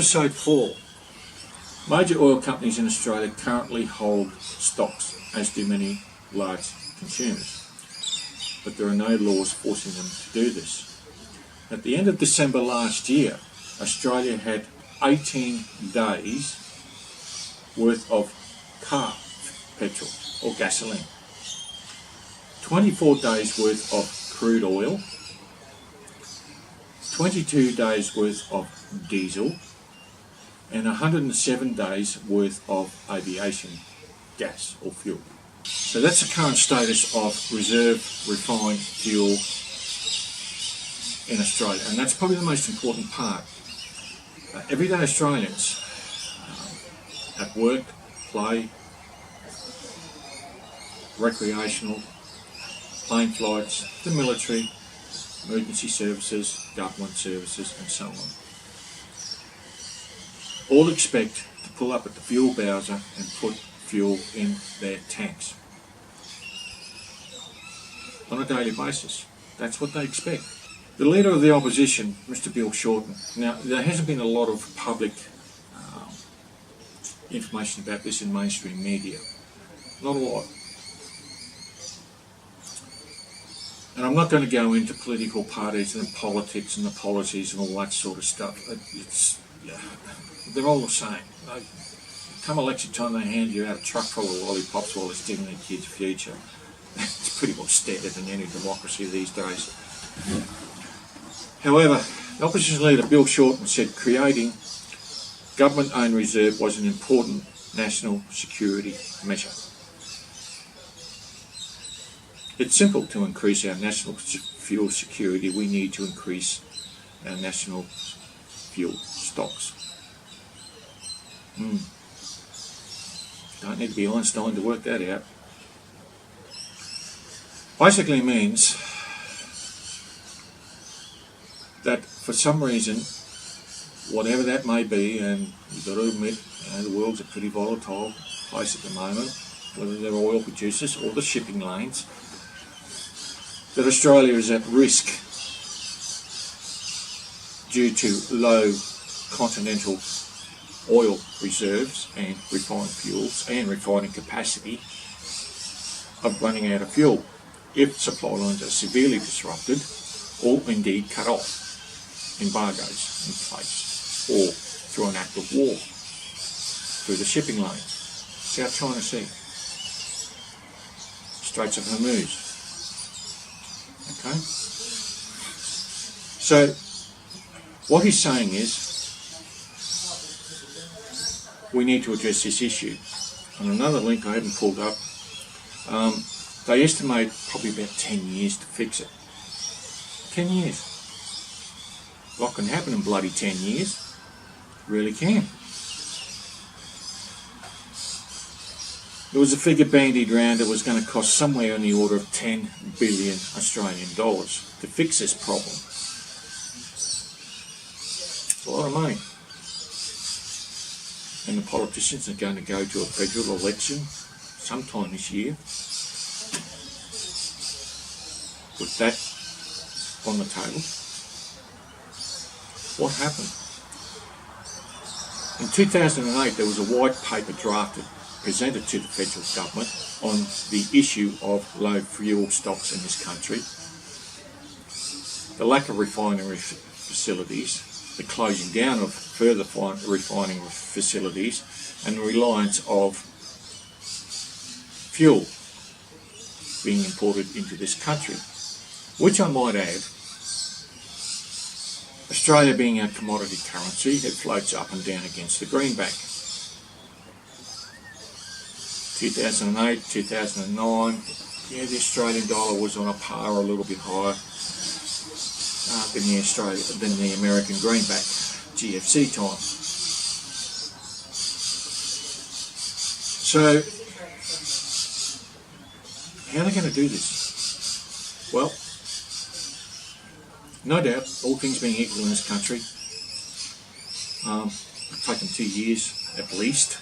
Episode 4. Major oil companies in Australia currently hold stocks, as do many large consumers. But there are no laws forcing them to do this. At the end of December last year, Australia had 18 days worth of car petrol or gasoline, 24 days worth of crude oil, 22 days worth of diesel, and 107 days worth of aviation gas or fuel. So that's the current status of reserve refined fuel in Australia, and that's probably the most important part. Everyday Australians at work, play, recreational, plane flights, the military, emergency services, government services, and so on, all expect to pull up at the fuel bowser and put fuel in their tanks on a daily basis. That's what they expect. The leader of the opposition, Mr. Bill Shorten, now there hasn't been a lot of public information about this in mainstream media, not a lot. And I'm not going to go into political parties and politics and the policies and all that sort of stuff. They're all the same. Come election time, they hand you out a truck full of lollipops while they're stealing their kids' future. It's pretty much standard in any democracy these days. However, the opposition leader Bill Shorten said creating government-owned reserve was an important national security measure. It's simple. To increase our national fuel security, we need to increase our national fuel stocks. Don't need to be Einstein to work that out. Basically means that for some reason, whatever that may be, and you've got to admit, the world's a pretty volatile place at the moment, whether they're oil producers or the shipping lanes, that Australia is at risk due to low continental oil reserves and refined fuels and refining capacity of running out of fuel if supply lines are severely disrupted or indeed cut off, embargoes in place, or through an act of war through the shipping lanes, South China Sea, Straits of Hormuz. Okay? So what he's saying is we need to address this issue. On another link I haven't pulled up, they estimate probably about 10 years to fix it. 10 years. What can happen in bloody 10 years? Really can. There was a figure bandied around that was going to cost somewhere in the order of 10 billion Australian dollars to fix this problem. It's a lot of money. And the politicians are going to go to a federal election sometime this year with that on the table. What happened? In 2008 there was a white paper drafted, presented to the federal government on the issue of low fuel stocks in this country, the lack of refinery facilities, the closing down of further refining facilities, and the reliance of fuel being imported into this country, which I might add, Australia being our commodity currency, it floats up and down against the greenback. 2008, 2009, the Australian dollar was on a par, a little bit higher than the American greenback, GFC time. So, how are they going to do this? Well, no doubt, all things being equal in this country, it's taken 2 years at least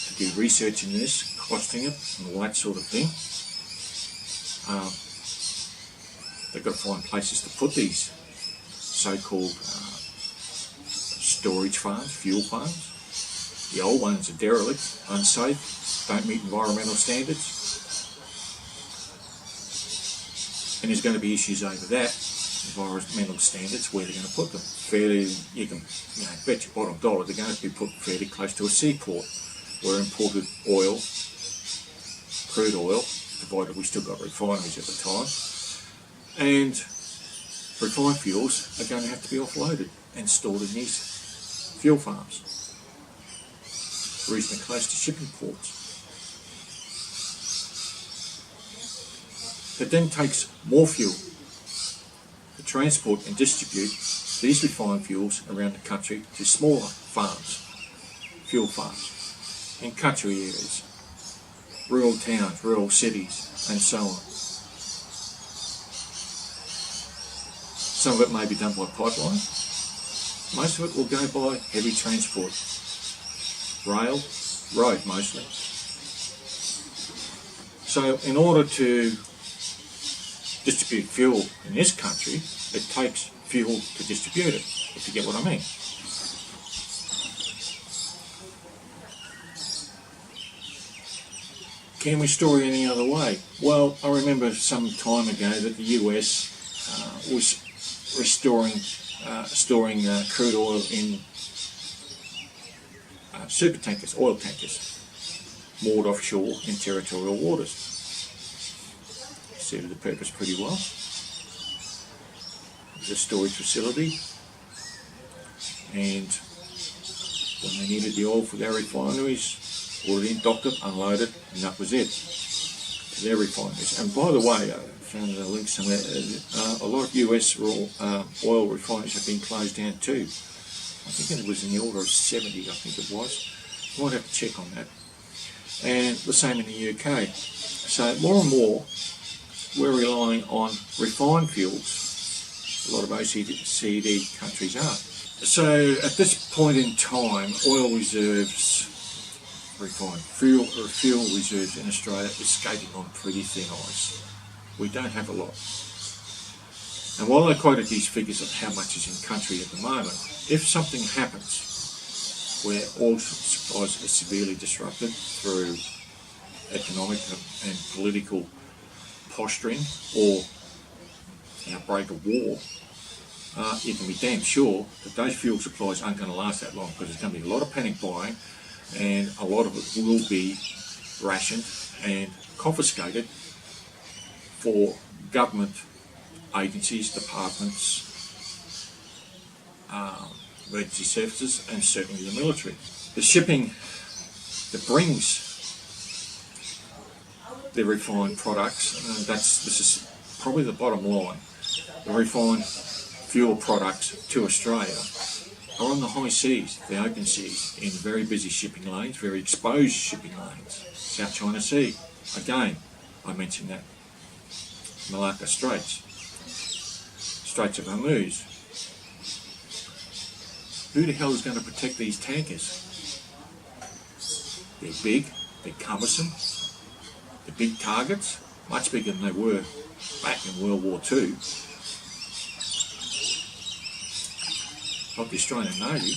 to do research in this, costing it, and all that sort of thing. They've got to find places to put these so-called storage farms, fuel farms. The old ones are derelict, unsafe, don't meet environmental standards. And there's going to be issues over that, environmental standards, where they're going to put them. Fairly, you can bet your bottom dollar they're going to be put fairly close to a seaport, where imported oil, crude oil, provided we still got refineries at the time, and refined fuels are going to have to be offloaded and stored in these fuel farms, reasonably close to shipping ports. It then takes more fuel to transport and distribute these refined fuels around the country to smaller farms, fuel farms, in country areas, rural towns, rural cities, and so on. Some of it may be done by pipeline. Most of it will go by heavy transport, rail, road mostly. So in order to distribute fuel in this country, it takes fuel to distribute it, if you get what I mean. Can we store it any other way? Well, I remember some time ago that the US was storing crude oil in super tankers, oil tankers, moored offshore in territorial waters. Suited the purpose pretty well. It was a storage facility, and when they needed the oil for their refineries, brought it in, docked it, unloaded, and that was it. To their refineries. And by the way, I found a link somewhere, a lot of US oil refineries have been closed down too. I think it was in the order of 70, I think it was. You might have to check on that. And the same in the UK. So more and more, we're relying on refined fuels. A lot of OECD countries are. So at this point in time, oil reserves, refined fuel reserves in Australia is skating on pretty thin ice. We don't have a lot. And while I quoted these figures of how much is in country at the moment, if something happens where oil supplies are severely disrupted through economic and political posturing or outbreak of war, you can be damn sure that those fuel supplies aren't going to last that long, because there's going to be a lot of panic buying, and a lot of it will be rationed and confiscated for government agencies, departments, emergency services, and certainly the military. The shipping that brings the refined products, this is probably the bottom line, the refined fuel products to Australia are on the high seas, the open seas, in very busy shipping lanes, very exposed shipping lanes. South China Sea, again, I mentioned that. Malacca Straits, Straits of Hormuz. Who the hell is going to protect these tankers? They're big, they're cumbersome, they're big targets, much bigger than they were back in World War II. Not the Australian Navy.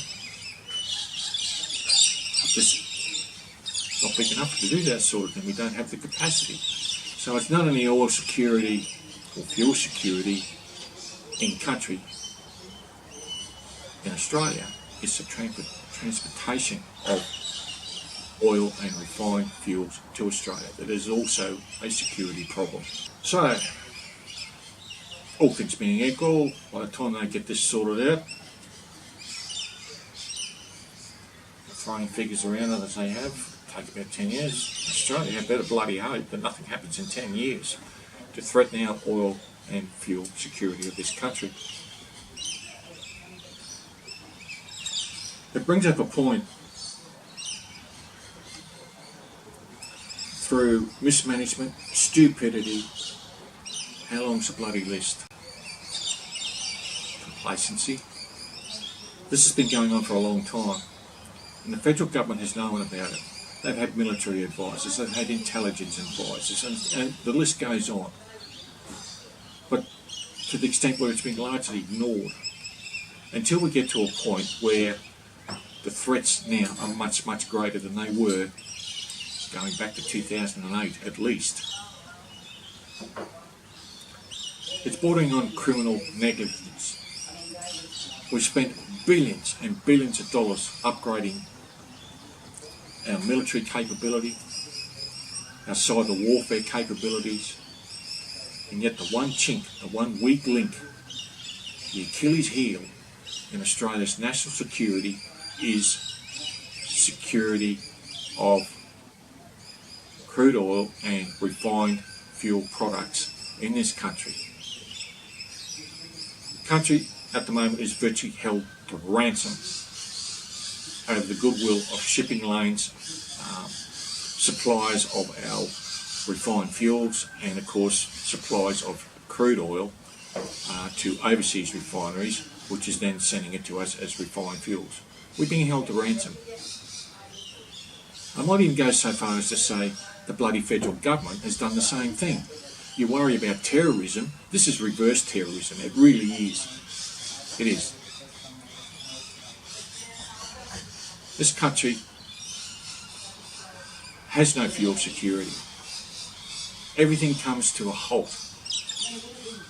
Just not big enough to do that sort of thing. We don't have the capacity. So it's not only oil security or fuel security in country in Australia, it's the transportation of oil and refined fuels to Australia that is also a security problem. So, all things being equal, by the time they get this sorted out, throwing figures around as they have, take about 10 years. Australia had better bloody hope that nothing happens in 10 years to threaten our oil and fuel security of this country. It brings up a point through mismanagement, stupidity. How long's the bloody list? Complacency. This has been going on for a long time, and the federal government has known about it. They've had military advisors, they've had intelligence advisors, and the list goes on. But to the extent where it's been largely ignored, until we get to a point where the threats now are much, much greater than they were going back to 2008 at least. It's bordering on criminal negligence. We spent billions and billions of dollars upgrading our military capability, our cyber warfare capabilities, and yet the one chink, the one weak link, the Achilles heel in Australia's national security is security of crude oil and refined fuel products in this country. The country at the moment is virtually held to ransom over the goodwill of shipping lanes, supplies of our refined fuels, and of course supplies of crude oil to overseas refineries, which is then sending it to us as refined fuels. We're being held to ransom. I might even go so far as to say the bloody federal government has done the same thing. You worry about terrorism, this is reverse terrorism, it really is. It is. This country has no fuel security. Everything comes to a halt.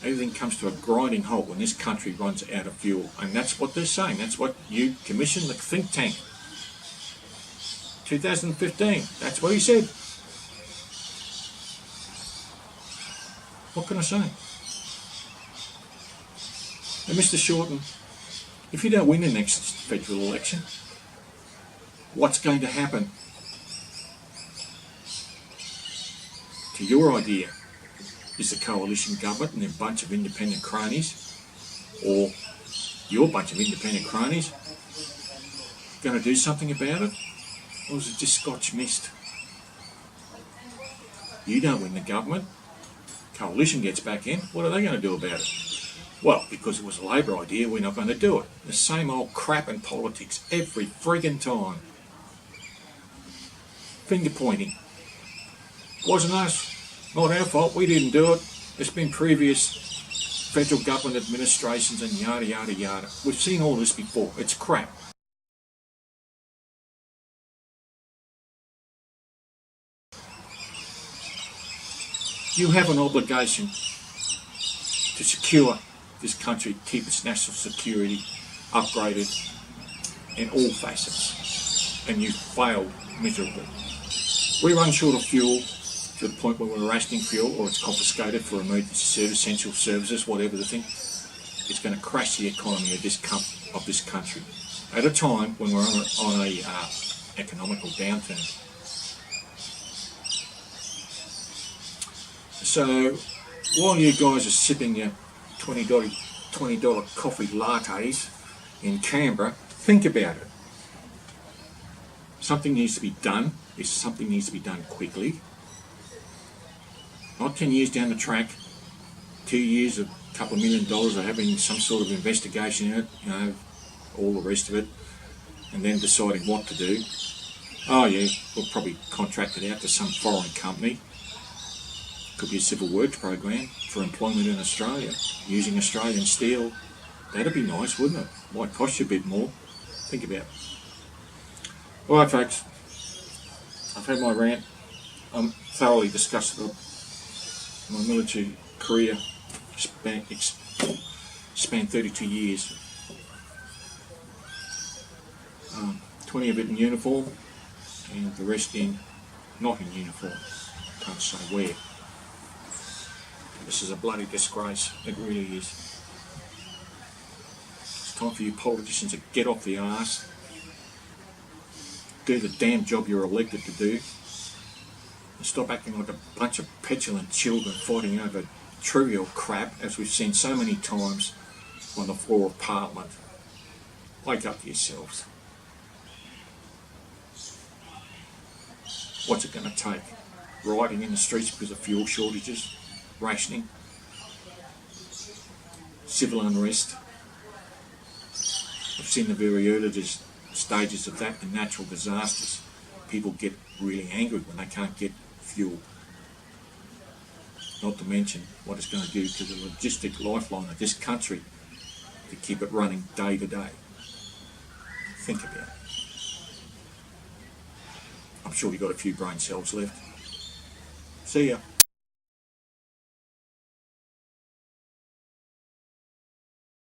Everything comes to a grinding halt when this country runs out of fuel. And that's what they're saying. That's what you commissioned the think tank. 2015, that's what he said. What can I say? And Mr. Shorten, if you don't win the next federal election, what's going to happen to your idea? Is the coalition government and a bunch of independent cronies, or your bunch of independent cronies, going to do something about it? Or is it just Scotch mist? You don't win the government, coalition gets back in, what are they going to do about it? Well, because it was a Labor idea, we're not going to do it. The same old crap in politics every friggin' time. Finger pointing. Wasn't us. Not our fault, we didn't do it. It's been previous federal government administrations and yada yada yada. We've seen all this before. It's crap. You have an obligation to secure this country, keep its national security upgraded in all facets, and you failed miserably. We run short of fuel to the point where we're rationing fuel, or it's confiscated for emergency service, essential services, whatever the thing. It's going to crash the economy of this country at a time when we're on a economical downturn. So while you guys are sipping your $20 coffee lattes in Canberra, think about it. Something needs to be done. Something needs to be done quickly. Not 10 years down the track, 2 years, a couple of $1 million of having some sort of investigation in it, you know, all the rest of it, and then deciding what to do. Oh yeah, we'll probably contract it out to some foreign company. Could be a civil works program for employment in Australia, using Australian steel. That'd be nice, wouldn't it? Might cost you a bit more. Think about it. Alright folks, I've had my rant. I'm thoroughly disgusted. My military career spanned 32 years. 20 of it in uniform, and the rest not in uniform. Can't say where. This is a bloody disgrace. It really is. It's time for you politicians to get off the arse. Do the damn job you're elected to do. And stop acting like a bunch of petulant children fighting over trivial crap, as we've seen so many times on the floor of Parliament. Wake up to yourselves. What's it going to take? Rioting in the streets because of fuel shortages? Rationing? Civil unrest? I've seen the very early stages of that, and natural disasters. People get really angry when they can't get fuel. Not to mention what it's going to do to the logistic lifeline of this country to keep it running day to day. Think about it. I'm sure you've got a few brain cells left. See ya.